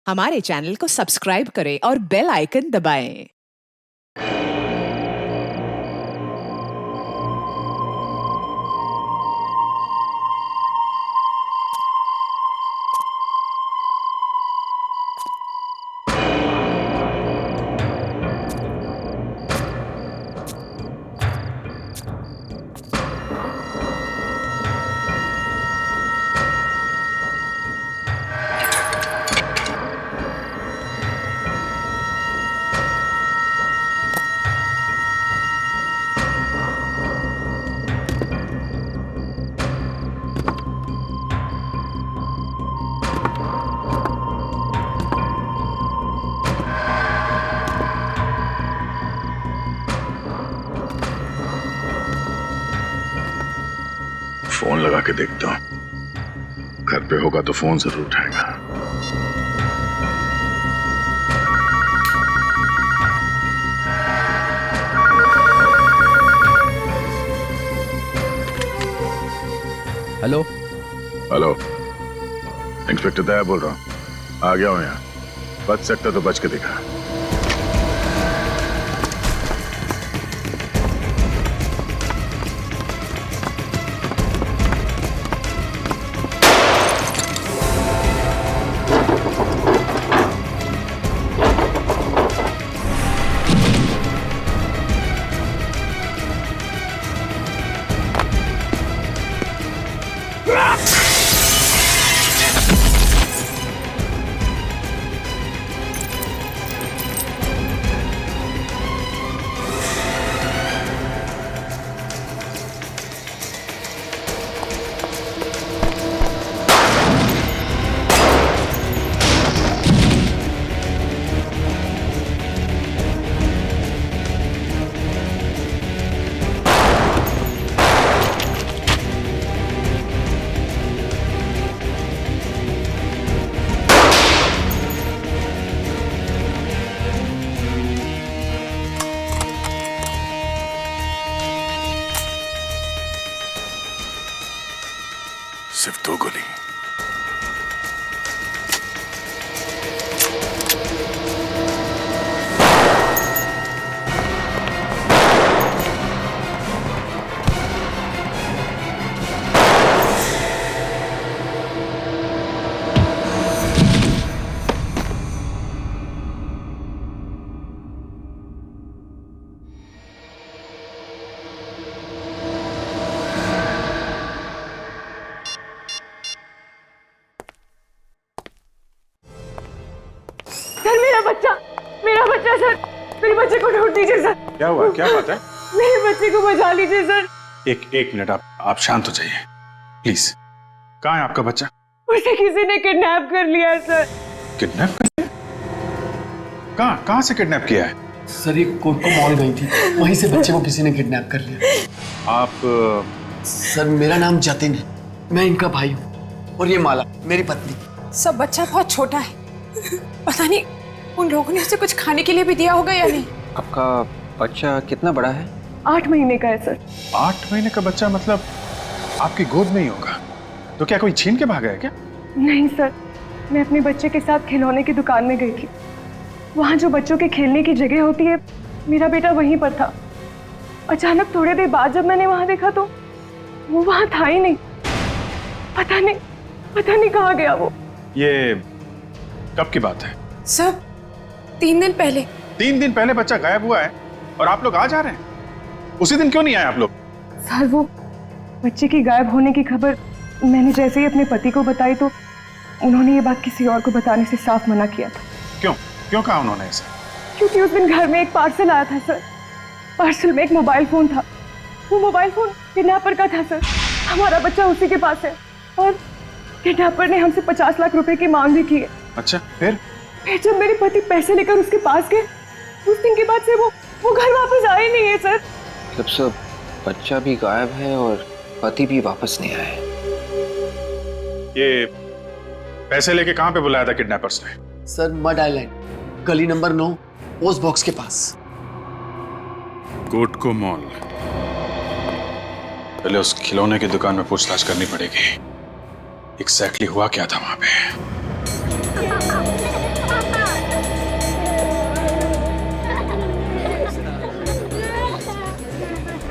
हमारे चैनल को सब्सक्राइब करें और बेल आइकन दबाएं। फोन लगा के देखता हूं, घर पे होगा तो फोन जरूर उठाएगा। हेलो हेलो, इंस्पेक्टर दया बोल रहा हूं। आ गया हूं यहाँ। बच सकता तो बच के दिखा। सिर्फ 2 गोली। सर मेरा बच्चा सर, मेरे बच्चे को ढूंढ दीजिए सर। क्या हुआ? क्या बात है? मेरे बच्चे को बचा लीजिए सर। एक मिनट, आप शांत हो जाइए प्लीज। कहाँ है आपका बच्चा? उसे किसी ने किडनैप कर लिया है सर। किडनैप कर लिया? कहाँ से किडनैप किया है? सर ये कोटको मॉल गई थी, वहीं से बच्चे को किसी ने किडनैप कर लिया। आप सर मेरा नाम जतिन है, मैं इनका भाई हूँ, और ये माला मेरी पत्नी। सब बच्चा बहुत छोटा है, पता नहीं उन लोगों ने उसे कुछ खाने के लिए भी दिया होगा या नहीं। आपका बच्चा कितना बड़ा है? 8 महीने का है सर। 8 महीने का बच्चा? मतलब आपकी गोद में ही होगा? तो क्या कोई छीन के भागा है क्या? नहीं सर, मैं अपने बच्चे के साथ खिलौने की दुकान में गई थी। वहाँ जो बच्चों के खेलने की जगह होती है, मेरा बेटा वहीं पर था। अचानक थोड़ी देर बाद जब मैंने वहाँ देखा तो वो वहाँ था ही नहीं। पता नहीं कहाँ गया वो। ये कब की बात है? सब 3 दिन पहले। 3 दिन पहले बच्चा गायब हुआ है और आप लोग आज आ रहे हैं? उसी दिन क्यों नहीं आए आप लोग? सर वो बच्चे की गायब होने की खबर मैंने जैसे ही अपने पति को बताई तो उन्होंने ये बात किसी और को बताने से साफ मना किया था। क्यों कहा उन्होंने ऐसा? क्योंकि उस दिन घर में एक पार्सल आया था सर। पार्सल में एक मोबाइल फोन था। वो मोबाइल फोन किडनैपर का था सर। हमारा बच्चा उसी के पास है और किडनैपर ने हमसे 50 लाख रुपए की मांग भी की है। अच्छा, फिर जब मेरे पति पैसे लेकर उसके पास गए, उस दिन के बाद से वो घर वापस आए नहीं है सर। मतलब सब बच्चा भी गायब है और पति भी वापस नहीं आए। ये पैसे लेके कहाँ पे बुलाया था किडनैपर्स ने? सर मड आइलैंड, गली नंबर 9, पोस्ट बॉक्स के पास। कोटको मॉल। पहले उस खिलौने की दुकान में पूछताछ करनी पड़ेगी। एग्जैक्टली हुआ क्या था वहां पे?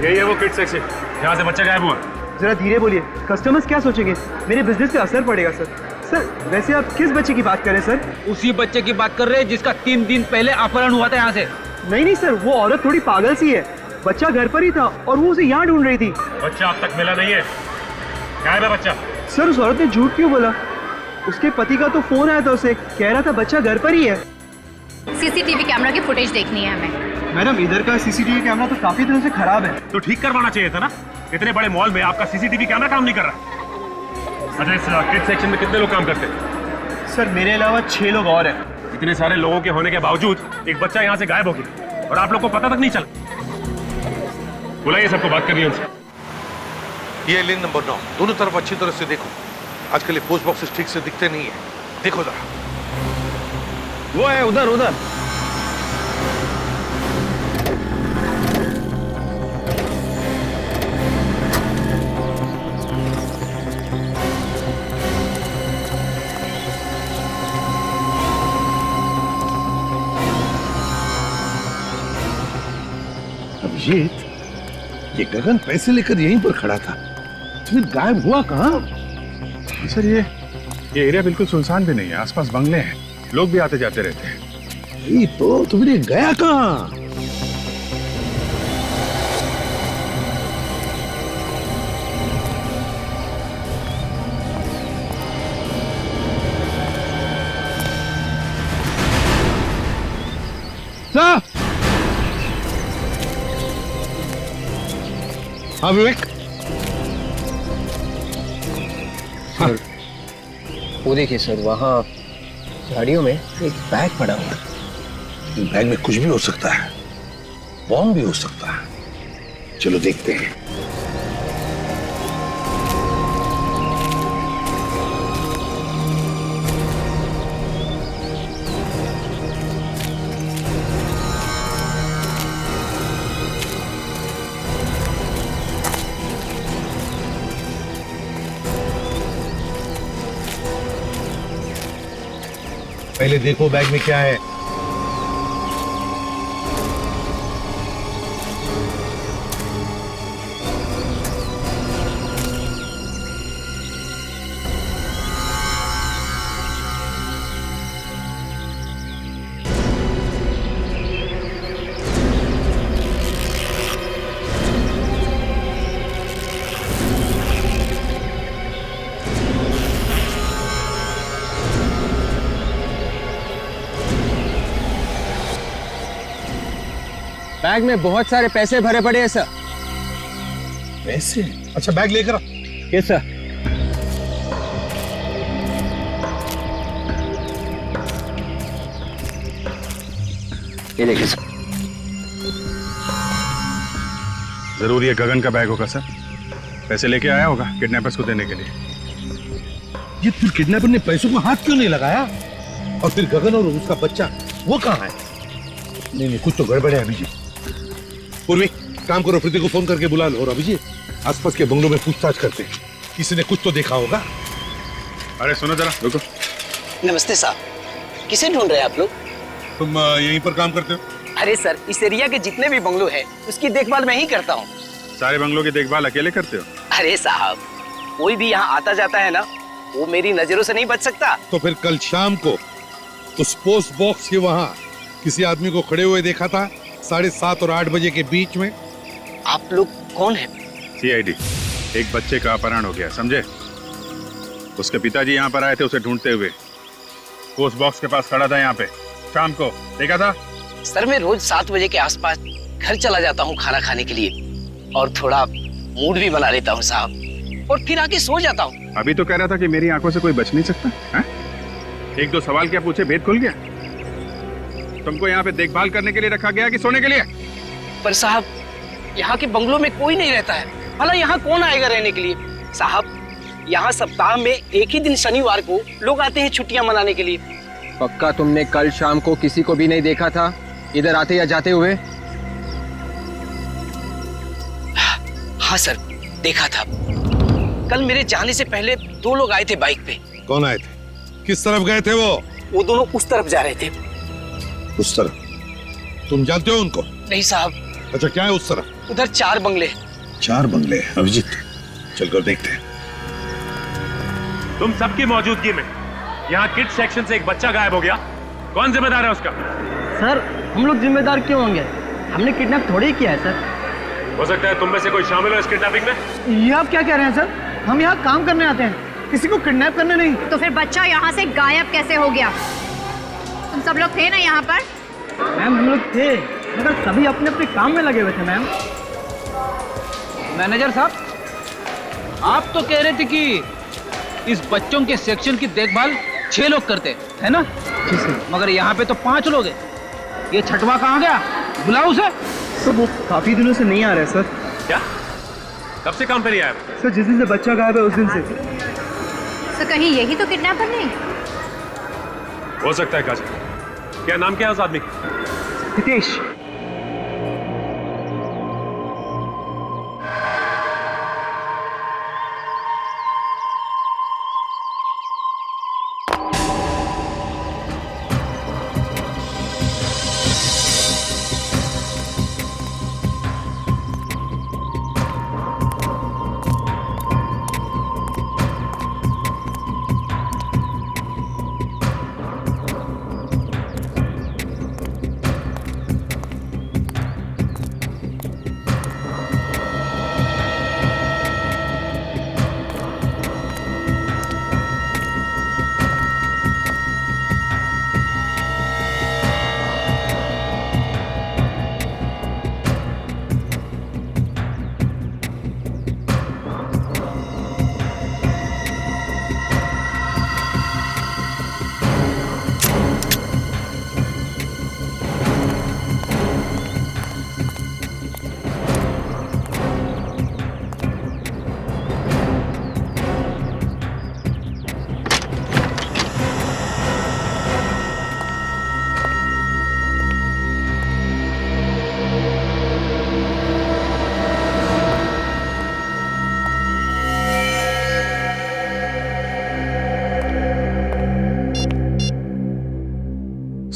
यही है वो किड सेक्शन जहाँ से बच्चा गायब हुआ। जरा धीरे बोलिए, कस्टमर्स क्या सोचेंगे, मेरे बिजनेस पे असर पड़ेगा सर। सर वैसे आप किस बच्चे की बात कर रहे हैं सर? उसी बच्चे की बात कर रहे हैं जिसका 3 दिन पहले अपहरण हुआ था यहाँ से। नहीं सर, वो औरत थोड़ी पागल सी है। बच्चा घर पर ही था और वो उसे यहाँ ढूंढ रही थी। बच्चा अब तक मिला नहीं है, गायब है बच्चा। सर उस औरत ने झूठ क्यों बोला? उसके पति का तो फोन आया था, उसे कह रहा था बच्चा घर पर ही है। सीसीटीवी कैमरा की फुटेज देखनी है हमें। मैडम इधर का सीसीटीवी कैमरा तो काफी तरह से खराब है। तो ठीक करवाना चाहिए था ना, इतने बड़े मॉल में आपका सीसीटीवी कैमरा काम नहीं कर रहा। अच्छा, इस किड सेक्शन में कितने लोग काम करते हैं? सर मेरे अलावा 6 लोग और हैं। इतने सारे लोगों के होने के बावजूद एक बच्चा यहाँ से गायब हो गया और आप लोग को पता तक नहीं चला। बुलाइए सबको, बात करनी है उनसे। ये लेन नंबर 9, दोनों तरफ अच्छी तरह से देखो। आजकल ये पोस्ट बॉक्सेस ठीक से दिखते नहीं है, देखो जरा। वो है उधर उधर। अभिजीत, ये गगन पैसे लेकर यहीं पर खड़ा था, फिर गायब हुआ कहाँ? सर ये एरिया बिल्कुल सुनसान भी नहीं है, आसपास बंगले हैं, लोग भी आते जाते रहते हैं। ये तो तुमने गया कहाँ? हाँ विवेक, सर वो देखिए सर, वहाँ झाड़ियों में एक बैग पड़ा हुआ है। बैग में कुछ भी हो सकता है, बॉम्ब भी हो सकता है। चलो देखते हैं। पहले देखो बैग में क्या है। बैग में बहुत सारे पैसे भरे पड़े हैं सर। पैसे? अच्छा बैग लेकर आ। Yes sir. ये देखिए सर। जरूर ये गगन का बैग होगा सर, पैसे लेके आया होगा किडनैपर्स को देने के लिए। ये फिर किडनैपर ने पैसों को हाथ क्यों नहीं लगाया? और फिर गगन और उसका बच्चा वो कहाँ है? नहीं, कुछ तो गड़बड़ है अभिजीत। पूर्वी, काम करो, प्रीति को फोन करके बुला लो। और अभिजीत, आसपास के बंगलों में पूछताछ करते हैं, किसी ने कुछ तो देखा होगा। अरे सुनो जरा, रुको। नमस्ते साहब, किसे ढूंढ रहे हैं आप लोग? तुम यहीं पर काम करते हो? अरे सर, इस एरिया के जितने भी बंगलो हैं उसकी देखभाल मैं ही करता हूँ। सारे बंगलों की देखभाल अकेले करते हो? अरे साहब, कोई भी यहाँ आता जाता है ना, वो मेरी नजरों से नहीं बच सकता। तो फिर कल शाम को उस पोस्ट बॉक्स के वहाँ किसी आदमी को खड़े हुए देखा था 7:30 और 8 बजे के बीच में। आप लोग कौन हैं? CID। एक बच्चे का अपहरण हो गया, समझे? उसके पिताजी यहाँ पर आए थे उसे ढूंढते हुए। पोस्ट बॉक्स के पास खड़ा था यहाँ पे, शाम को देखा था। सर मैं रोज 7 बजे के आसपास घर चला जाता हूँ खाना खाने के लिए, और थोड़ा मूड भी बना लेता हूँ साहब, और फिर आके सो जाता हूँ। अभी तो कह रहा था कि मेरी आंखों से कोई बच नहीं सकता है? 1-2 सवाल क्या पूछे, भेद खुल गया। तुमको यहाँ पे देखभाल करने के लिए रखा गया कि सोने के लिए? पर साहब, यहाँ के बंगलों में कोई नहीं रहता है, भला यहाँ कौन आएगा रहने के लिए? साहब, यहाँ सप्ताह में एक ही दिन शनिवार को लोग आते हैं छुट्टियां मनाने के लिए। पक्का तुमने कल शाम को किसी को भी नहीं देखा था इधर आते या जाते हुए? हाँ सर, देखा था। कल मेरे जाने से पहले 2 लोग आए थे बाइक पे। कौन आए थे? किस तरफ गए थे वो? वो दोनों उस तरफ जा रहे थे। उस तरफ? तुम जानते हो उनको? नहीं साहब, अच्छा क्या है उस तरफ? उधर 4 बंगले। 4 बंगले? अभिजीत चलकर देखते हैं। तुम सबकी मौजूदगी में यहाँ किड सेक्शन से एक बच्चा गायब हो गया, कौन जिम्मेदार है उसका? सर हम लोग जिम्मेदार क्यों होंगे? हमने किडनैप थोड़ी ही किया है सर। हो सकता है तुम में से कोई शामिल हो इस किडनैपिंग में। ये आप क्या कह रहे हैं सर? हम यहाँ काम करने आते हैं, किसी को किडनैप करने नहीं। तो फिर बच्चा यहाँ से गायब कैसे हो गया? तुम सब लोग थे ना यहाँ पर? मैम हम लोग थे, मगर सभी अपने अपने काम में लगे हुए थे मैम। मैनेजर साहब, आप तो कह रहे थे कि इस बच्चों के सेक्शन की देखभाल 6 लोग करते है ना? मगर यहाँ पे तो 5 लोग हैं। ये छठवा कहाँ गया? बुलाओ उसे। सर वो काफी दिनों से नहीं आ रहे सर। क्या? कब से काम पे नहीं आया? सर जिस दिन से बच्चा गायब है उस दिन से। तो कहीं यही तो किडनैपर नहीं? हो सकता है काजल। क्या नाम क्या है उस आदमी का? हितेश।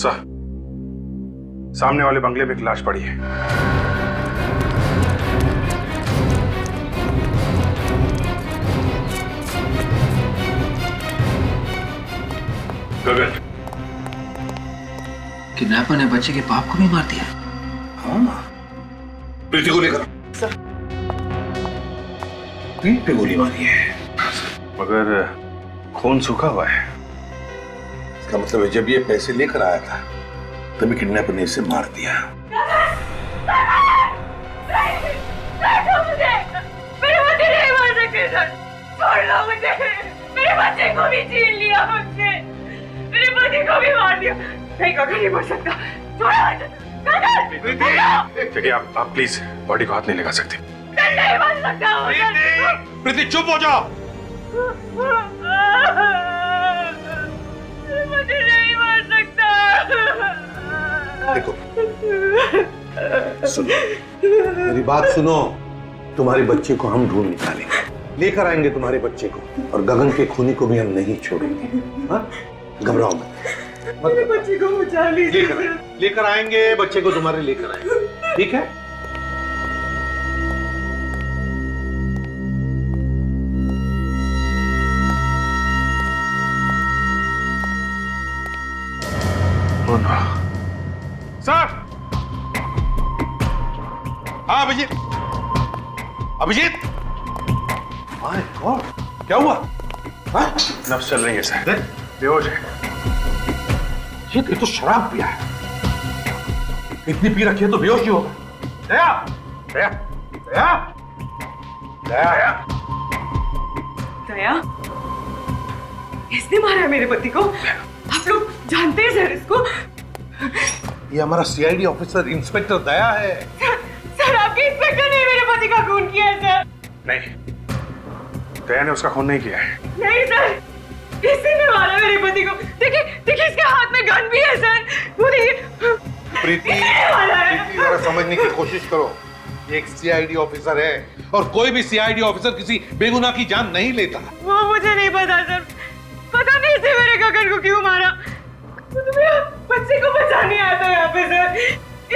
सर, सामने वाले बंगले में एक लाश पड़ी है। गगन, किडनैपर ने बच्चे के बाप को भी मार दिया। हाँ, प्रीति को लेकर सर पीठ पे गोली मारी है, मगर खून सूखा हुआ है। इसका मतलब है जब ये पैसे लेकर आया था तभी किडनैपर ने इसे मार दिया। मेरे बच्चे नहीं मार सकते सर, छोड़ लो मुझे। मेरे बच्चे को भी छीन लिया मुझसे, मेरे बच्चे को भी मार दिया। नहीं गगन नहीं मर सकता, देखिए आप प्लीज बॉडी को हाथ नहीं लगा सकते। नहीं मर सकता प्रीति चुप हो जाओ। मुझे नहीं मार सकता। देखो सुनो, मेरी बात सुनो। तुम्हारे बच्चे को हम ढूंढ निकालेंगे, लेकर आएंगे तुम्हारे बच्चे को, और गगन के खूनी को भी हम नहीं छोड़ेंगे। हाँ? घबराओ मत। मेरे बच्चे को बचा लीजिए। लेकर आएंगे बच्चे को, तुम्हारे लेकर आएंगे, ठीक है? सर, हाँ अभिजीत। अभिजीत, माय गॉड, क्या हुआ? हाँ? नब्ज चल रही है सर, बेहोश है। ये तो शराब पिया है, इतनी पी रखी है तो बेहोश ही होगा। दया, दया, दया, दया, दया, इसने मारा है मेरे पति को। आप लोग जानते हैं सर इसको? ये हमारा सीआईडी ऑफिसर इंस्पेक्टर दया है। सर आपके इंस्पेक्टर ने मेरे पति का खून किया है सर। नहीं, दया ने उसका खून नहीं किया है। नहीं सर, इसी ने मारा मेरे पति को। देखिए देखिए, इसके हाथ में गन भी है सर, वो देखिए। प्रीति, जरा समझने की कोशिश करो। ये एक सीआईडी ऑफिसर है, और कोई भी सीआईडी ऑफिसर किसी बेगुनाह की जान नहीं लेता। वो मुझे नहीं पता सर, पता नहीं इसे मेरे गगन को क्यों मारा। वो तो मेरे बच्चे को बचाने आया था यहाँ पे सर।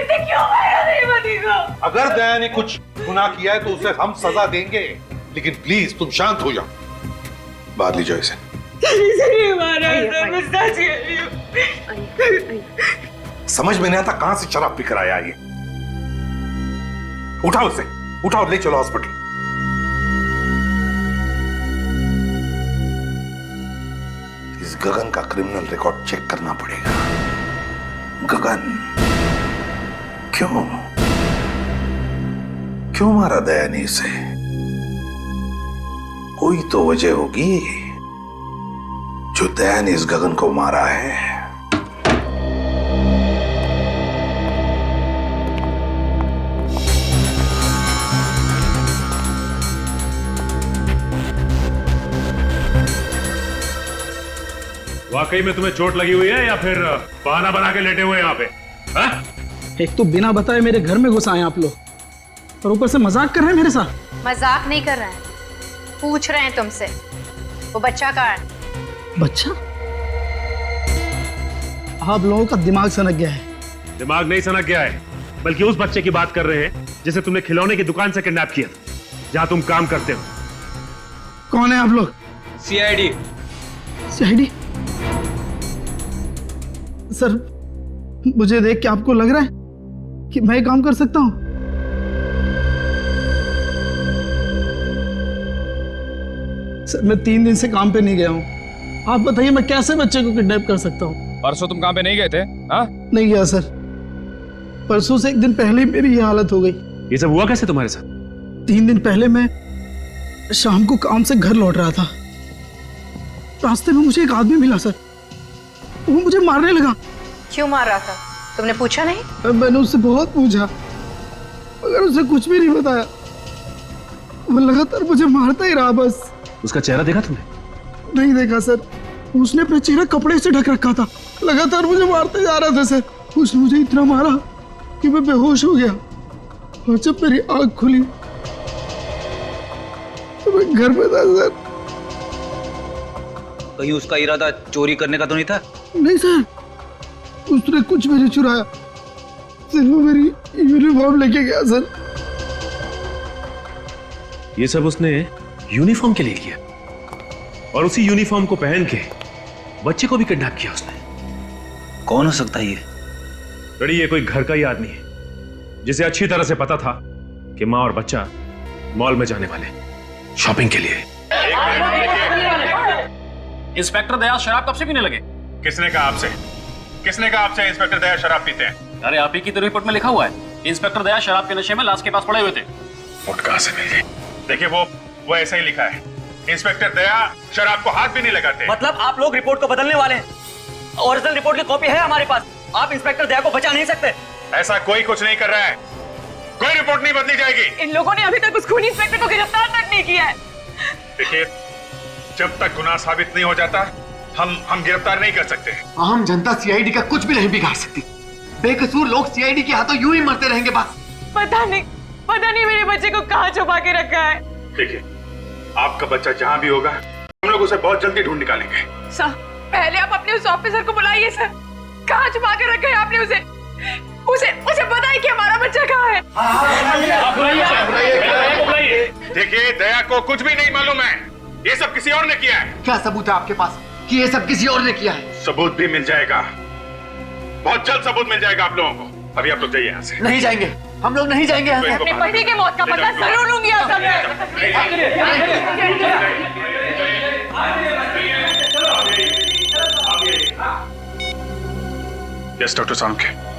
इसे क्यों मारा मेरे पति मारेगा। अगर दया ने कुछ गुनाह किया है तो उसे हम सजा देंगे, लेकिन प्लीज तुम शांत हो जाओ। बाहर ले जाओ इसे। समझ में नहीं आता कहां से शराब पीकर आया ये। उठाओ उसे, उठाओ, ले चलो हॉस्पिटल। इस गगन का क्रिमिनल रिकॉर्ड चेक करना पड़ेगा। गगन क्यों मारा दया ने इसे? कोई तो वजह होगी जो दया ने इस गगन को मारा है। वाकई में तुम्हें चोट लगी हुई है या फिर बहाना बना के लेटे हुए यहाँ पे? हा? एक तो बिना बताए मेरे घर में घुस आए आप लोग, और ऊपर से मजाक कर रहे हैं मेरे साथ। मजाक नहीं कर रहे हैं, पूछ रहे हैं तुमसे वो बच्चा कहाँ है? बच्चा? आप लोगों का दिमाग सनक गया है। दिमाग नहीं सनक गया है, बल्कि उस बच्चे की बात कर रहे हैं जिसे तुमने खिलौने की दुकान से किडनैप किया था, जहां तुम काम करते हो। कौन है आप लोग? सीआईडी। सीआईडी? सर, मुझे देख के आपको लग रहा है कि मैं काम कर सकता हूं? सर, मैं 3 दिन से काम पे नहीं गया हूं। आप बताइए मैं कैसे बच्चे को किडनैप कर सकता हूं? परसों तुम काम पे नहीं गए थे? हाँ? नहीं गया सर। परसों से 1 दिन पहले मेरी ये हालत हो गई। ये सब हुआ कैसे तुम्हारे साथ? 3 दिन पहले मैं शाम को काम से घर लौट रहा था। रास्ते में मुझे एक आदमी मिला सर, वो मुझे मारने लगा। क्यों मार रहा था? तुमने पूछा नहीं? मैंने उससे बहुत पूछा, मगर उसने कुछ भी नहीं बताया। वो लगातार मुझे मारता ही रहा बस। उसका चेहरा देखा तुमने? नहीं देखा सर, उसने अपना चेहरा कपड़े से ढक रखा था। लगातार मुझे मारते जा रहा था सर। उसने मुझे इतना मारा कि मैं बेहोश हो गया, और जब मेरी आंख खुली तो मैं घर में था सर। कहीं उसका इरादा चोरी करने का तो नहीं था? नहीं सर, उसने कुछ भी नहीं चुराया, सिर्फ वो मेरी यूनिफॉर्म लेके गया सर। ये सब उसने यूनिफॉर्म के लिए किया, और उसी यूनिफॉर्म को पहन के बच्चे को भी किडनैप किया उसने। कौन हो सकता है ये? बड़ी, ये कोई घर का ही आदमी है जिसे अच्छी तरह से पता था कि माँ और बच्चा मॉल में जाने वाले शॉपिंग के लिए। इंस्पेक्टर दया शराब कब से पीने लगे? किसने कहा आपसे? किसने कहा आपसे इंस्पेक्टर दया शराब पीते हैं? अरे आप ही की तो रिपोर्ट में लिखा हुआ है, इंस्पेक्टर दया शराब के नशे में लाश के पास पड़े हुए थे। रिपोर्ट कहां से मिल गई? देखिए, वो ऐसा ही लिखा है, इंस्पेक्टर दया शराब को हाथ भी नहीं लगाते। मतलब आप लोग रिपोर्ट को बदलने वाले हैं? ओरिजिनल रिपोर्ट की कॉपी है हमारे पास, आप इंस्पेक्टर दया को बचा नहीं सकते। ऐसा कोई कुछ नहीं कर रहा है, कोई रिपोर्ट नहीं बदली जाएगी। इन लोगों ने अभी तक उस खूनी इंस्पेक्टर को गिरफ्तार तक नहीं किया है। देखिए, जब तक गुनाह साबित नहीं हो जाता हम गिरफ्तार नहीं कर सकते। आम जनता सीआईडी का कुछ भी नहीं बिगाड़ सकती। बेकसूर लोग सीआईडी के हाथों यूं ही मरते रहेंगे बस। पता नहीं मेरे बच्चे को कहाँ छुपा के रखा है। देखिए, आपका बच्चा जहां भी होगा हम लोग उसे बहुत जल्दी ढूंढ निकालेंगे। सर, पहले आप अपने उस ऑफिसर को बुलाइए सर। कहाँ छुपा के रखा है आपने उसे? उसे बताइए कि हमारा बच्चा कहाँ है। देखिए, दया को कुछ भी नहीं मालूम है, ये सब किसी और ने किया है। क्या सबूत है आपके पास कि ये सब किसी और ने किया है? सबूत भी मिल जाएगा, बहुत जल्द सबूत मिल जाएगा आप लोगों को। अभी आप लोग जाइए यहाँ से। नहीं जाएंगे, हम लोग नहीं जाएंगे यहाँ से। अपने पति के मौत का पता जरूर लूंगी आप सब। यस डॉक्टर सामके।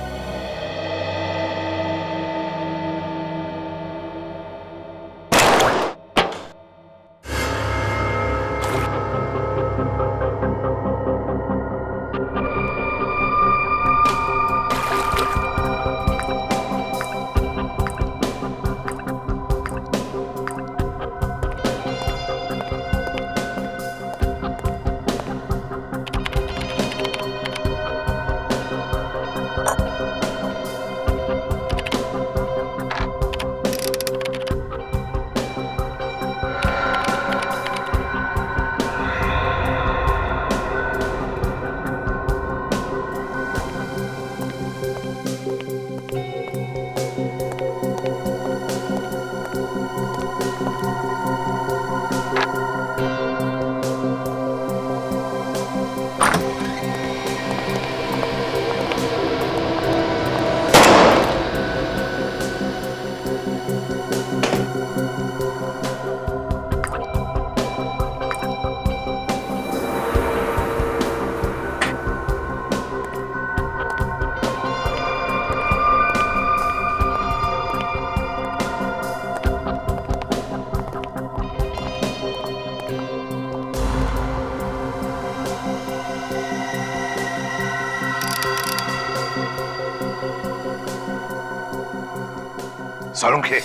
सालुंखे,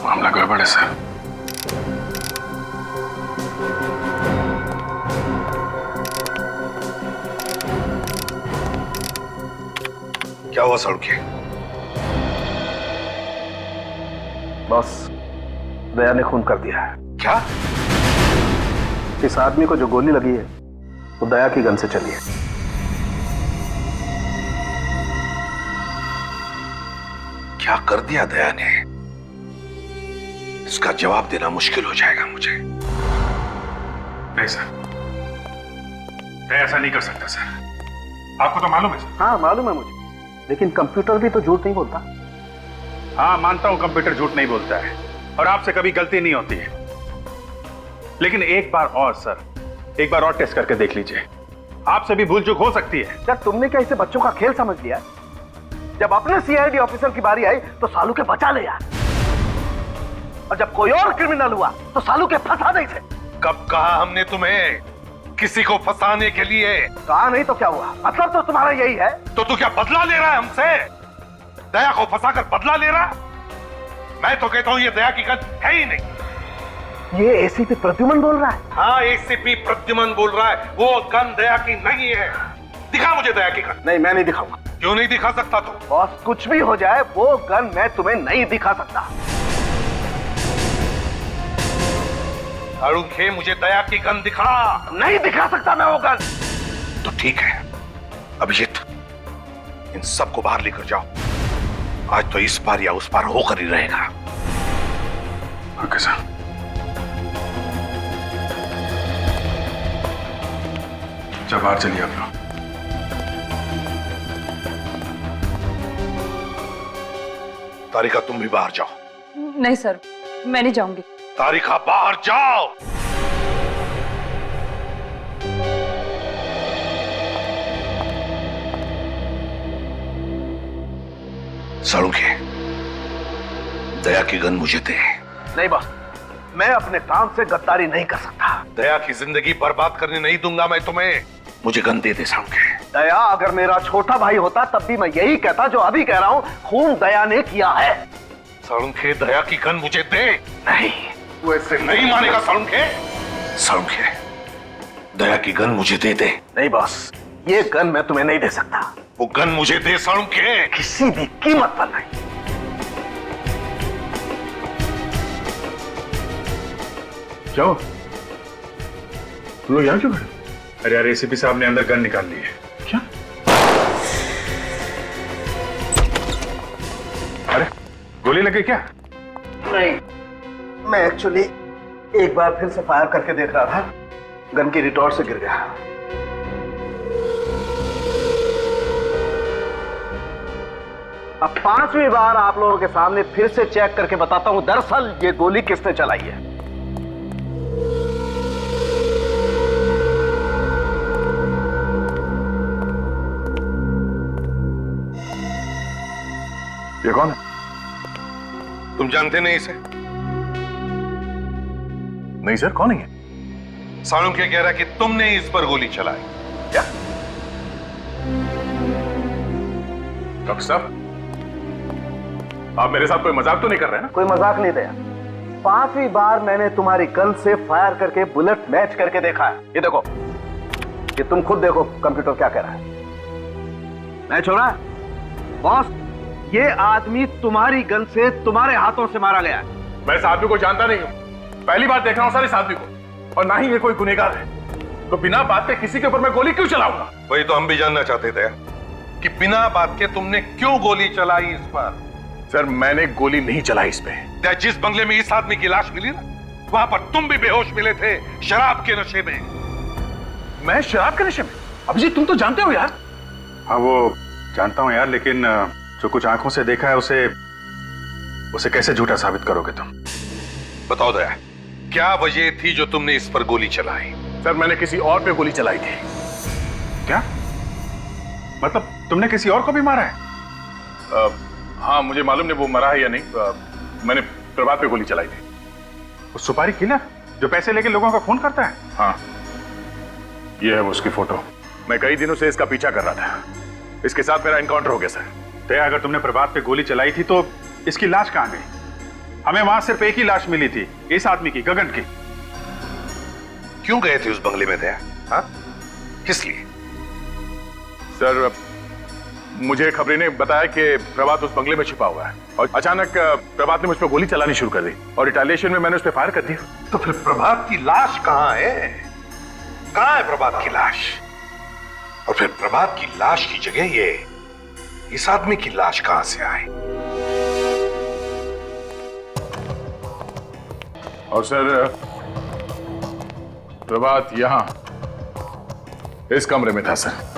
मामला गड़बड़ है सर। क्या हुआ सालुंखे? बॉस, दया ने खून कर दिया है। क्या? इस आदमी को जो गोली लगी है वो दया की गन से चली है। क्या कर दिया दया ने? इसका जवाब देना मुश्किल हो जाएगा मुझे। नहीं सर, मैं ऐसा नहीं कर सकता सर। आपको तो मालूम है सर। हाँ मालूम है मुझे, लेकिन कंप्यूटर भी तो झूठ नहीं बोलता। हाँ मानता हूं कंप्यूटर झूठ नहीं बोलता है और आपसे कभी गलती नहीं होती है, लेकिन एक बार और सर, एक बार और टेस्ट करके देख लीजिए। आपसे भी भूल चूक हो सकती है। क्या तुमने क्या इसे बच्चों का खेल समझ लिया? जब अपने सीआईडी ऑफिसर की बारी आई तो सालू के बचा ले यार, और जब कोई और क्रिमिनल हुआ तो सालू के फंसा नहीं थे। कब कहा हमने तुम्हें किसी को फंसाने के लिए? कहा नहीं तो क्या हुआ? मतलब तो तुम्हारा यही है। तो तू क्या बदला ले रहा है हमसे? दया को फंसाकर बदला ले रहा? मैं तो कहता हूं ये दया की गन है ही नहीं। ये एसीपी प्रद्युमन बोल रहा है। हाँ एसीपी प्रद्युमन बोल रहा है, वो गन दया की नहीं है। दिखा मुझे दया की गन। नहीं मैं नहीं दिखाऊंगा। क्यों नहीं दिखा सकता तू? बॉस कुछ भी हो जाए वो गन मैं तुम्हें नहीं दिखा सकता। सालुंखे मुझे दया की गन दिखा। नहीं दिखा सकता मैं वो गन। तो ठीक है अभिजीत, इन सबको बाहर लेकर जाओ। आज तो इस पार या उस पार होकर ही रहेगा। Okay sir. जब बाहर चलिए आप लोग। तारिका तुम भी बाहर जाओ। नहीं सर, मैं नहीं जाऊंगी। तारिका बाहर जाओ। सालुंखे, दया की गन मुझे दे। नहीं बॉस, मैं अपने काम से गद्दारी नहीं कर सकता। दया की जिंदगी बर्बाद करने नहीं दूंगा मैं तुम्हें। मुझे गन दे दे सालुंखे। दया अगर मेरा छोटा भाई होता तब भी मैं यही कहता जो अभी कह रहा हूं, खून दया ने किया है। सालुंखे दया की गन मुझे दे। नहीं तू ऐसे नहीं मानेगा सालुंखे। सालुंखे दया की गन मुझे दे दे। नहीं बॉस, ये गन मैं तुम्हें नहीं दे सकता। वो गन मुझे दे सालुंखे। किसी भी कीमत पर नहीं। जाओ तुम लोग यहाँ क्यों खड़े? अरे यार एसीपी साहब ने अंदर गन निकाल ली है। क्या? अरे गोली लगी क्या? नहीं, मैं एक्चुअली एक बार फिर से फायर करके देख रहा था, गन की रिटॉर्ट से गिर गया। अब 5वीं बार आप लोगों के सामने फिर से चेक करके बताता हूं दरअसल ये गोली किसने चलाई है। ये कौन है? तुम जानते नहीं इसे? नहीं सर, कौन है? सालुंखे कह रहा कि तुमने इस पर गोली चलाई। क्या? डॉक्टर साहब, आप मेरे साथ कोई मजाक तो नहीं कर रहे हैं ना? कोई मजाक नहीं दया। 5वीं बार मैंने तुम्हारी गन से फायर करके बुलेट मैच करके देखा है। ये देखो, ये तुम खुद देखो कंप्यूटर क्या कह रहा है। मैच हो रहा है। बॉस, ये आदमी तुम्हारी गन से तुम्हारे हाथों से मारा गया है। मैं इस आदमी को जानता नहीं हूं, पहली बार देख रहा हूं सर इस आदमी को, और ना ही ये कोई गुनहगार है। तो बिना बात के किसी के ऊपर मैं गोली क्यों चलाऊंगा? वही तो हम भी जानना चाहते थे कि बिना बात के तुमने क्यों गोली चलाई इस पर। सर मैंने गोली नहीं चलाई इस पे। क्या जिस बंगले में इस आदमी की लाश मिली ना, वहां पर तुम भी बेहोश मिले थे शराब के नशे में। मैं शराब के नशे में? अभिजीत तुम तो जानते हो यार। हाँ वो जानता हूं यार, लेकिन जो कुछ आंखों से देखा है उसे कैसे झूठा साबित करोगे तुम? बताओ दया, क्या वजह थी जो तुमने इस पर गोली चलाई? सर मैंने किसी और पे गोली चलाई थी। क्या मतलब तुमने किसी और को भी मारा है? हाँ मुझे मालूम नहीं वो मरा है या नहीं। मैंने प्रभात पे गोली चलाई थी। वो सुपारी किलर जो पैसे लेके लोगों का खून करता है? हाँ ये है वो उसकी फोटो। मैं कई दिनों से इसका पीछा कर रहा था। इसके साथ मेरा एनकाउंटर हो गया सर। दया, अगर तुमने प्रभात पे गोली चलाई थी तो इसकी लाश कहाँ गई? हमें वहां सिर्फ एक ही लाश मिली थी, इस आदमी की, गगन की। क्यों गए थे उस बंगले में दया? हाँ, किस लिए? सर, मुझे खबरी ने बताया कि प्रभात उस बंगले में छिपा हुआ है और अचानक प्रभात ने मुझ पर गोली चलानी शुरू कर दी और रिटेलिएशन में मैंने उस पर फायर कर दिया। तो फिर प्रभात की लाश कहाँ है? कहाँ है प्रभात की लाश? और फिर प्रभात की लाश की जगह ये इस आदमी की लाश कहां से आई? और सर, प्रभात यहां इस कमरे में था सर।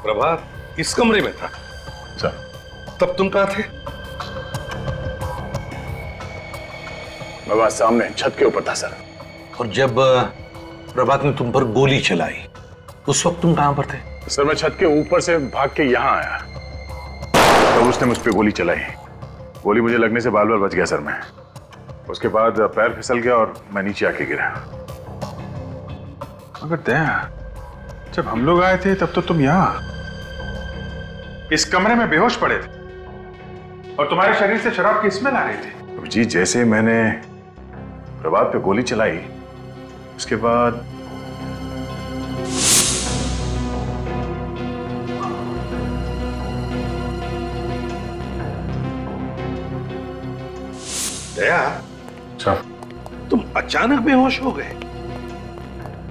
प्रभात इस कमरे में था सर। तब तुम कहां थे? प्रभात सामने छत के ऊपर था सर। और जब प्रभात ने तुम पर गोली चलाई उस वक्त तुम कहां पर थे? सर, मैं छत के ऊपर से भाग के यहां आया तो उसने मुझ पर गोली चलाई। गोली मुझे लगने से बाल बाल बच गया सर मैं। उसके बाद पैर फिसल गया और मैं नीचे आके गिरा। मगर दया, जब हम लोग आए थे तब तो तुम यहां इस कमरे में बेहोश पड़े थे और तुम्हारे शरीर से शराब की स्मेल आ रही थी। जी, जैसे मैंने प्रभात पे गोली चलाई उसके बाद दया, सर, तुम अचानक बेहोश हो गए?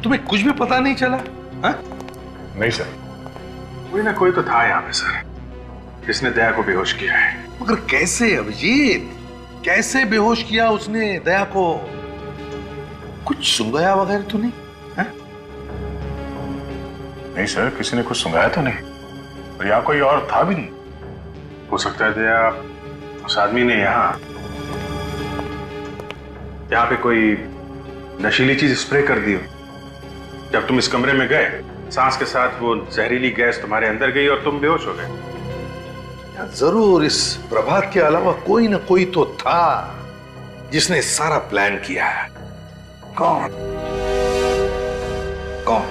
तुम्हें कुछ भी पता नहीं चला? हाँ? नहीं सर। कोई ना कोई तो था यहां पे सर, जिसने दया को बेहोश किया है। मगर कैसे अभिजीत? कैसे बेहोश किया उसने दया को? कुछ सुंगाया वगैरह तो नहीं? नहीं सर, किसी ने कुछ सुंगाया तो नहीं और यहाँ कोई और था भी नहीं। हो सकता है दया, उस आदमी ने यहाँ पे कोई नशीली चीज स्प्रे कर दी हो। जब तुम इस कमरे में गए, सांस के साथ वो जहरीली गैस तुम्हारे अंदर गई और तुम बेहोश हो गए। जरूर इस प्रभात के अलावा कोई ना कोई तो था जिसने सारा प्लान किया है। कौन? कौन?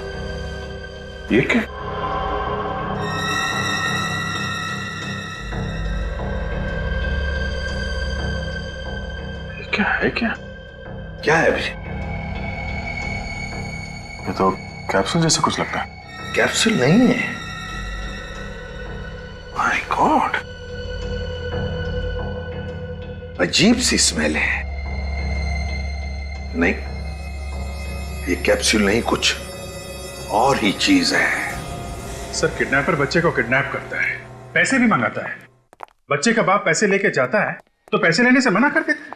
ये क्या? क्या है? क्या है अभी? ये तो कैप्सूल जैसा कुछ लगता है। कैप्सूल नहीं है। माय गॉड, अजीब सी स्मेल है। नहीं, ये कैप्सूल नहीं, कुछ और ही चीज है। सर, किडनैपर बच्चे को किडनैप करता है, पैसे भी मंगाता है। बच्चे का बाप पैसे लेके जाता है तो पैसे लेने से मना कर देता है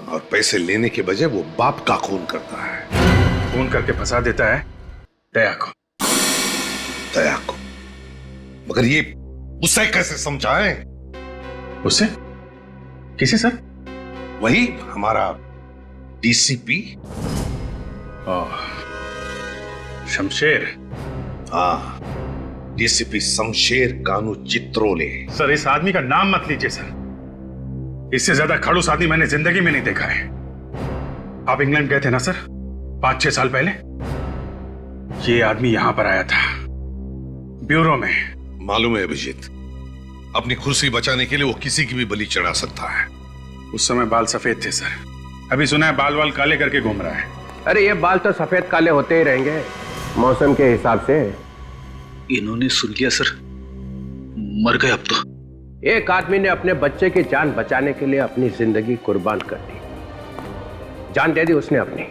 और पैसे लेने के बजाय वो बाप का खून करता है। खून करके फंसा देता है दया को। दया को? मगर ये उसे कैसे समझाएं? उसे? किसे सर? वही हमारा डीसीपी शमशेर। हाँ, डीसीपी शमशेर कानू चित्रोले। सर, इस आदमी का नाम मत लीजिए सर। इससे ज्यादा खड़ूस आदमी मैंने जिंदगी में नहीं देखा है। आप इंग्लैंड गए थे ना सर, 5-6 साल पहले? ये आदमी यहां पर आया था, ब्यूरो में। मालूम है अभिजीत, अपनी कुर्सी बचाने के लिए वो किसी की भी बलि चढ़ा सकता है। उस समय बाल सफेद थे सर, अभी सुना है बाल वाल काले करके घूम रहा है। अरे ये बाल तो सफेद काले होते ही रहेंगे मौसम के हिसाब से। इन्होंने सुन लिया सर, मर गए अब तो। एक आदमी ने अपने बच्चे की जान बचाने के लिए अपनी जिंदगी कुर्बान कर दी। जान दे दी उसने अपनी।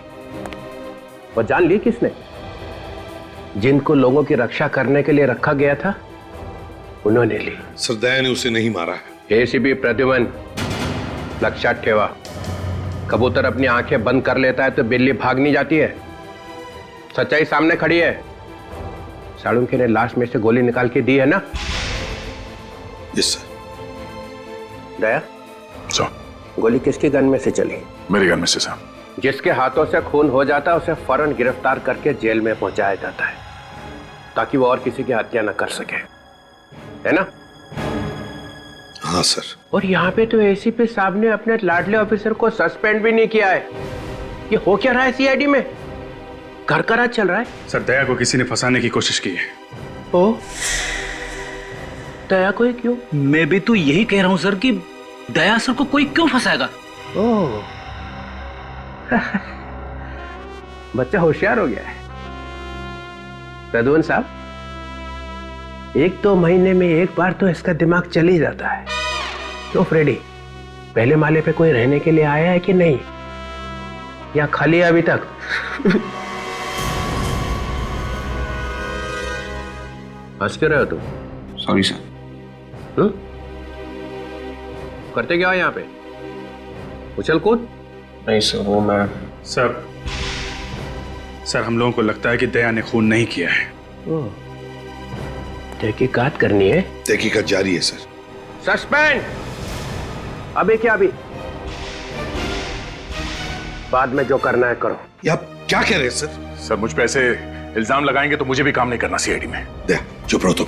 वो जान ली किसने? जिनको लोगों की रक्षा करने के लिए रखा गया था उन्होंने ली। सर, दया ने उसे नहीं मारा है। एसीपी प्रद्युमन, लक्षात ठेवा, कबूतर अपनी आंखें बंद कर लेता है तो बिल्ली भाग नहीं जाती है। सच्चाई सामने खड़ी है। साळुंखे ने लाश में से गोली निकाल के दी है ना? Yes sir. दया, गोली किसकी गन में से चली? मेरी गन में से साहब। जिसके हाथों से खून हो जाता है उसे फौरन गिरफ्तार करके जेल में पहुंचाया जाता है ताकि वो और किसी की हत्या न कर सके, है ना? हाँ सर। और यहाँ पे तो एसीपी साहब ने अपने लाडले ऑफिसर को सस्पेंड भी नहीं किया है। ये हो क्या रहा है सीआईडी में? घर का राज चल रहा है। सर दया को किसी ने फंसाने की कोशिश की है। ओ, दया को क्यों? मैं भी तो यही कह रहा हूं सर कि दया सर को कोई क्यों फंसाएगा। ओह बच्चा होशियार हो गया है। रघुवन साहब, 1-2 महीने में एक बार तो इसका दिमाग चल ही जाता है। तो फ्रेडी, पहले माले पे कोई रहने के लिए आया है कि नहीं, या खाली है अभी तक? हंस क्यों रहे हो तुम? Sorry sir. करते क्या हो यहाँ पे? उछल कूद? नहीं सर, वो मैं सर हम लोगों को लगता है कि दया ने खून नहीं किया है। तहकीकात करनी है। तहकीकात जारी है सर। सस्पेंड। अभी क्या अभी? बाद में जो करना है करो। ये आप क्या कह रहे हैं सर? सर मुझ पे ऐसे इल्जाम लगाएंगे तो मुझे भी काम नहीं करना सीआईडी में। दया चुप रहो तुम।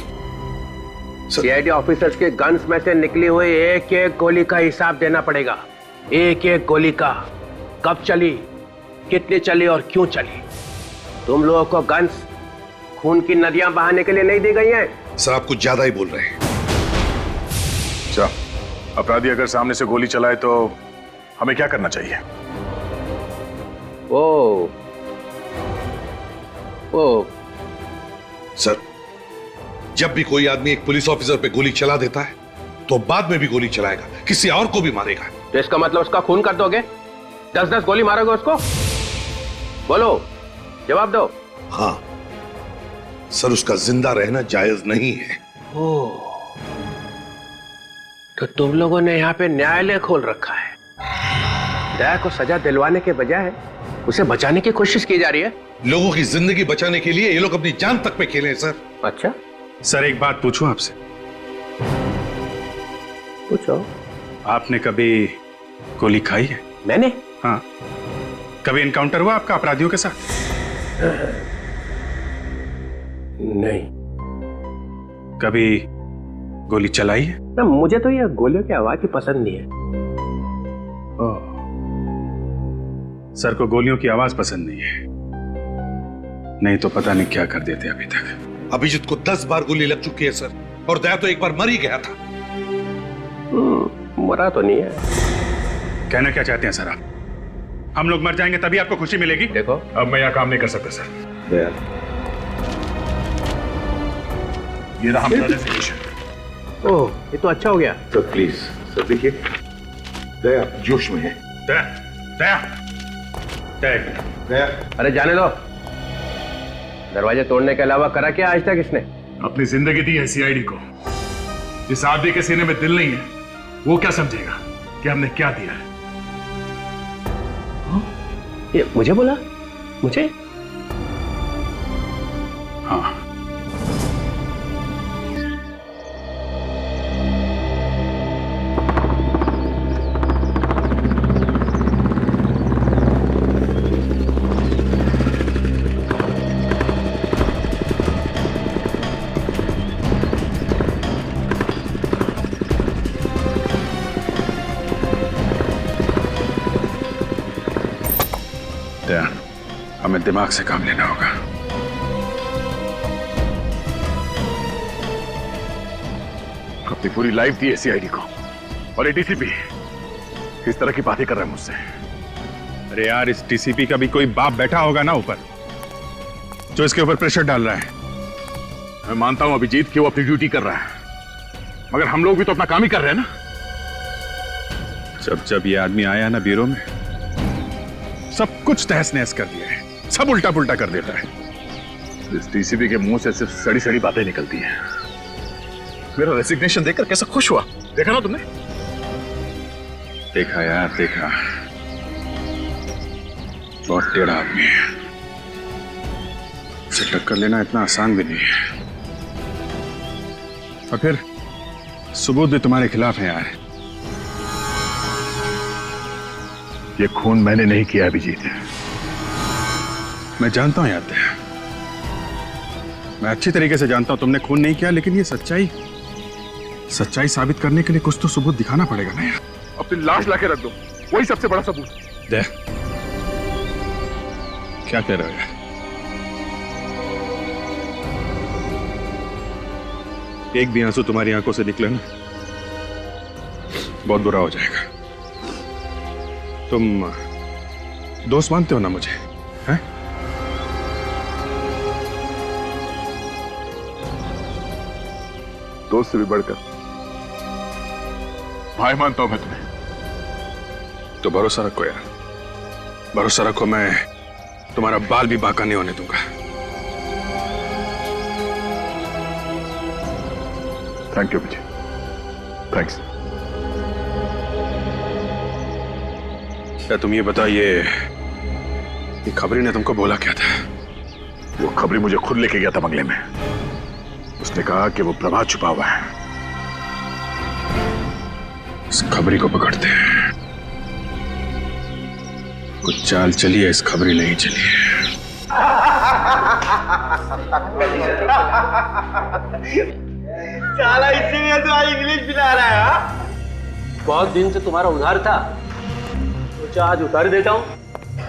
सीआईडी ऑफिसर्स के गन्स में से निकली हुई एक एक गोली का हिसाब देना पड़ेगा। एक एक गोली का, कब चली, कितनी चली और क्यों चली। तुम लोगों को गन्स खून की नदियां बहाने के लिए नहीं दी गई हैं। सर आप कुछ ज्यादा ही बोल रहे हैं। अच्छा, अपराधी अगर सामने से गोली चलाए तो हमें क्या करना चाहिए? ओ सर, जब भी कोई आदमी एक पुलिस ऑफिसर पे गोली चला देता है तो बाद में भी गोली चलाएगा, किसी और को भी मारेगा। तो इसका मतलब उसका खून कर दोगे? 10-10 गोली मारोगे उसको? बोलो, जवाब दो। हाँ सर, उसका जिंदा रहना जायज नहीं है। तो तुम लोगों ने यहाँ पे न्यायालय खोल रखा है। दया को सजा दिलवाने के बजाय उसे बचाने की कोशिश की जा रही है। लोगों की जिंदगी बचाने के लिए ये लोग अपनी जान तक पे खेले हैं सर। अच्छा सर एक बात पूछूं आपसे? पूछो। आपने कभी गोली खाई है? मैंने? हाँ। कभी एनकाउंटर हुआ आपका अपराधियों के साथ? नहीं। कभी गोली चलाई है? ना, मुझे तो ये गोलियों की आवाज ही पसंद नहीं है। सर को गोलियों की आवाज पसंद नहीं है, नहीं तो पता नहीं क्या कर देते अभी तक। अभिजीत को 10 बार गोली लग चुकी है सर, और दया तो एक बार मर ही गया था। मरा तो नहीं है। कहना क्या चाहते हैं सर आप? हम लोग मर जाएंगे तभी आपको खुशी मिलेगी? देखो, अब मैं यहाँ काम नहीं कर सकता सर। दया, ये रहा हमारा रेजिग्नेशन। ओह, ये तो अच्छा हो गया। तो प्लीज सर देखिए, दया जोश में है। दया, दया, दया, दया। अरे जाने दो। दरवाजे तोड़ने के अलावा करा क्या आज तक इसने? अपनी जिंदगी दी है सीआईडी को। जिस आदमी के सीने में दिल नहीं है वो क्या समझेगा कि हमने क्या दिया है? ये मुझे बोला? मुझे? हाँ। हमें दिमाग से काम लेना होगा। अपनी पूरी लाइफ दी है सीआईडी को, और ये डीसीपी किस तरह की बातें कर रहा है मुझसे। अरे यार, इस डीसीपी का भी कोई बाप बैठा होगा ना ऊपर, जो इसके ऊपर प्रेशर डाल रहा है। मैं मानता हूं अभिजीत कि वो अपनी ड्यूटी कर रहा है, मगर हम लोग भी तो अपना काम ही कर रहे हैं ना। जब जब ये आदमी आया ना ब्यूरो में, सब कुछ तहस नहस कर दिया है, सब उल्टा पुल्टा कर देता है। इस डीसीपी के मुंह से सिर्फ सड़ी सड़ी बातें निकलती हैं। मेरा रेजिग्नेशन देखकर कैसा खुश हुआ, देखा ना तुमने? देखा यार, देखा। बहुत टेढ़ा आदमी है, उसे टक्कर लेना इतना आसान भी नहीं है। और फिर सबूत भी तुम्हारे खिलाफ है यार। ये खून मैंने नहीं किया अभिजीत। मैं जानता हूं यार, मैं अच्छी तरीके से जानता हूं तुमने खून नहीं किया, लेकिन ये सच्चाई साबित करने के लिए कुछ तो सबूत दिखाना पड़ेगा ना यार। अपनी लाश लाके रख दो, वही सबसे बड़ा सबूत। दे, क्या कह रहे हो यार? एक भी आंसू तुम्हारी आंखों से निकले ना, बहुत बुरा हो जाएगा। तुम दोस्त मानते हो ना मुझे, हैं? दोस्त से भी बढ़कर भाई मानता हूं मैं तुम्हें। तो भरोसा रखो यार, भरोसा रखो, मैं तुम्हारा बाल भी बांका नहीं होने दूंगा। Thank you Vijay, thanks. क्या तुम ये बताइए, ये खबरी ने तुमको बोला क्या था? वो खबरी मुझे खुद लेके गया था बंगले में। उसने कहा कि वो प्रभात छुपा हुआ है। इस खबरी को पकड़ते हैं। कुछ चाल चली है, इस खबरी नहीं चली है। साला इसीलिए तो आज इंग्लिश पिला रहा है। हाँ? बहुत दिन से तुम्हारा उधार था, सोचा आज उतार देता हूँ।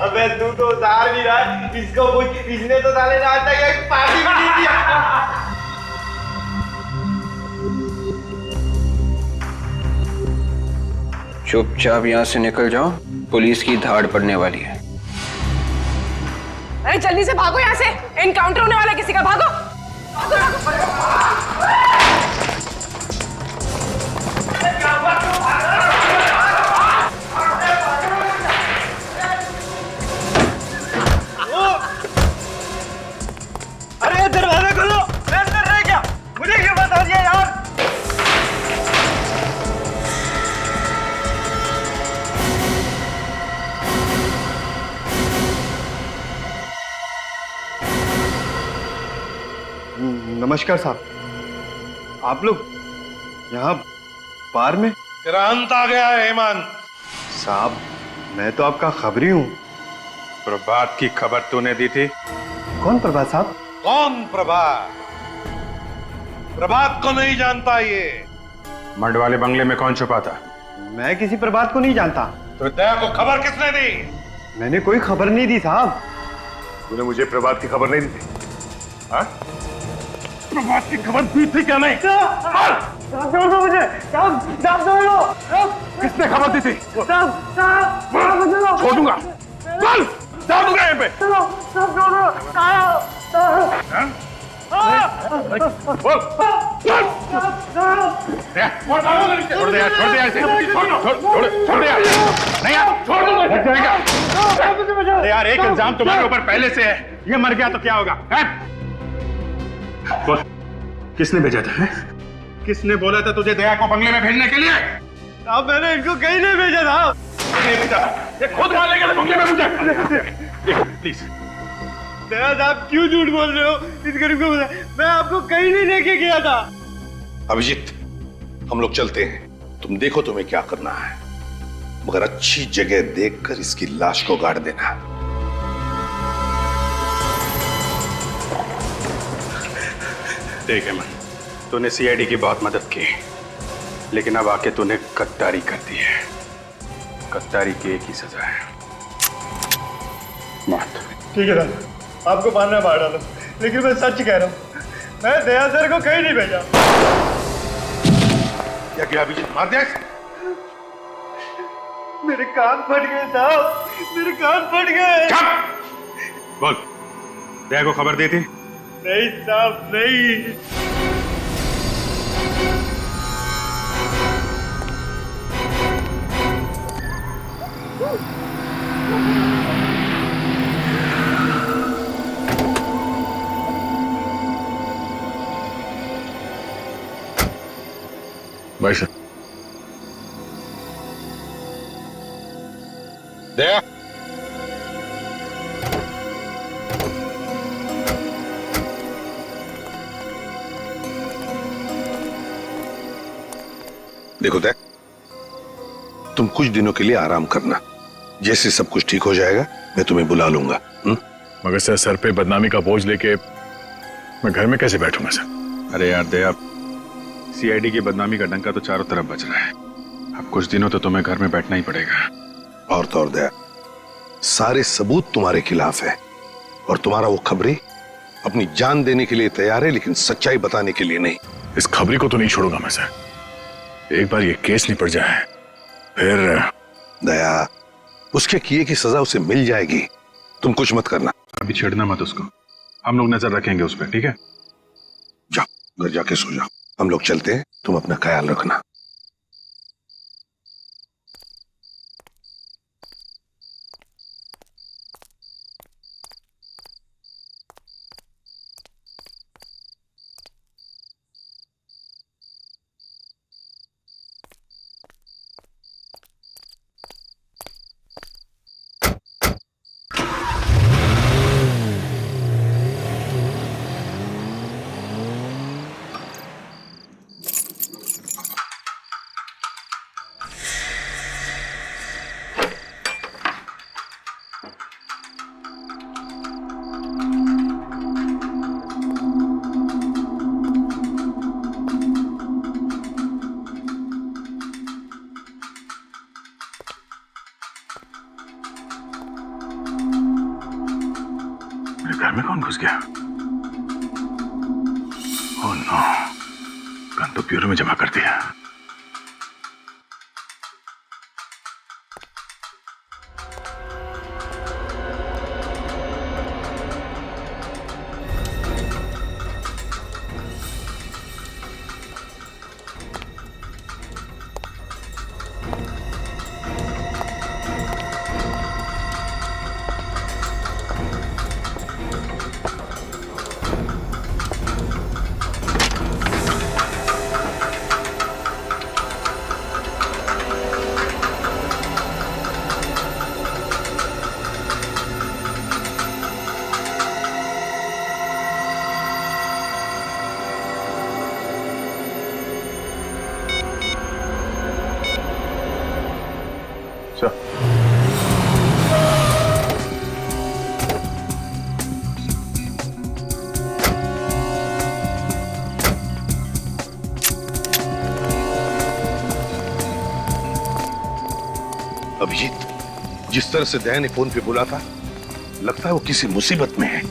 अबे तू तो उतार भी रहा है, इसको इसने तो साले ने आज तक एक पार्टी भी नहीं दिया। चुपचाप यहाँ से निकल जाओ, पुलिस की धाड़ पड़ने वाली है। अरे जल्दी से भागो यहाँ से, एनकाउंटर होने वाला है किसी का, भागो। अरे दरवाजा खोलो, मैं अंदर रह गया, मुझे क्यों बता दिया यार? नमस्कार साहब, आप लोग यहाँ बार में? तेरा अंत आ गया है हेमंत। साहब मैं तो आपका खबरी हूँ। प्रभात की खबर तूने दी थी? कौन प्रभात साहब? कौन प्रभात? प्रभात को नहीं जानता ये? मर्ड वाले बंगले में कौन छुपा था? मैं किसी प्रभात को नहीं जानता। तो दया को खबर किसने दी? मैंने कोई खबर नहीं दी साहब। तूने मुझे प्रभात की खबर नहीं दी थी? हाँ? प्रभात की खबर दी थी क्या नहीं? छोड़ दो मुझे, साहब छोड़ दो। किसने खबर दी थी? साहब छोड़ दूंगा, बोल, छोड़ दूंगा यहाँ पे। छोड़ दे यार, छोड़ दे यार इसे, छोड़ दे यार, नहीं यार, छोड़ दूंगा, लग जाएगा। अरे यार एक इल्जाम तुम्हारे ऊपर पहले से है, ये मर गया तो क्या होगा? बोल, किसने भेजा था? किसने बोला था तुझे दया को बंगले में भेजने के लिए? साहब मैंने इनको कहीं नहीं भेजा था। ये खुद मारेगा बंगले में मुझे। प्लीज दया साहब क्यों झूठ बोल रहे हो? इस गरीब को बता, मैं आपको कहीं नहीं लेके गया था। अभिजीत, हम लोग चलते हैं, तुम देखो तुम्हें क्या करना है, मगर अच्छी जगह देखकर इसकी लाश को गाड़ देना। देख हेमंत, तूने सीआईडी की बहुत मदद की, लेकिन अब आके तूने गद्दारी कर दी है। गद्दारी की एक ही सजा है, मौत। ठीक है सर, आपको मारना मार डालो, लेकिन मैं सच कह रहा हूँ, मैं दया सर को कहीं नहीं भेजा। क्या किया अभिजीत? मार दिया? मेरे कान फट गए साहब, मेरे कान फट गए। बोल, दया को खबर दी थी? नहीं साहब नहीं। भाई साहब, दया, देखो दया, तुम कुछ दिनों के लिए आराम करना, जैसे सब कुछ ठीक हो जाएगा मैं तुम्हें बुला लूंगा। मगर सर पे बदनामी का बोझ लेके मैं घर में कैसे बैठूंगा सर? अरे यार दया, सीआईडी की बदनामी का डंका तो चारों तरफ बज रहा है। अब कुछ दिनों तो तुम्हें घर में बैठना ही पड़ेगा। और तो और दया, सारे सबूत तुम्हारे खिलाफ है और तुम्हारा वो खबरी अपनी जान देने के लिए तैयार है, लेकिन सच्चाई बताने के लिए नहीं। इस खबरी को तो नहीं छोड़ूंगा मैं सर। एक बार ये केस निपट जाए फिर। दया, उसके किए की सजा उसे मिल जाएगी, तुम कुछ मत करना। अभी छेड़ना मत उसको, हम लोग नजर रखेंगे उस पर, ठीक है? जाओ घर जाके सो जाओ, हम लोग चलते हैं, तुम अपना ख्याल रखना। घर में कौन घुस गया? ओह नो, गन तो ब्यूरो में जमा कर दिया। अभिजीत, जिस तरह से दया ने फोन पे बोला था, लगता है वो किसी मुसीबत में है।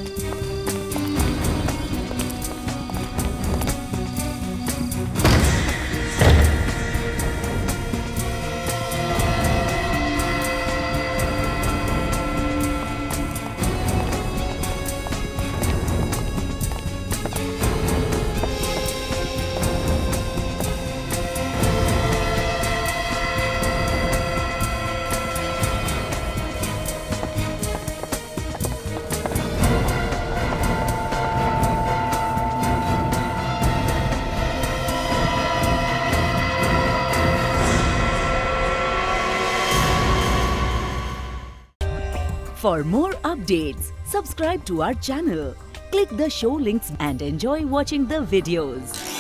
For more updates, subscribe to our channel, click the show links and enjoy watching the videos.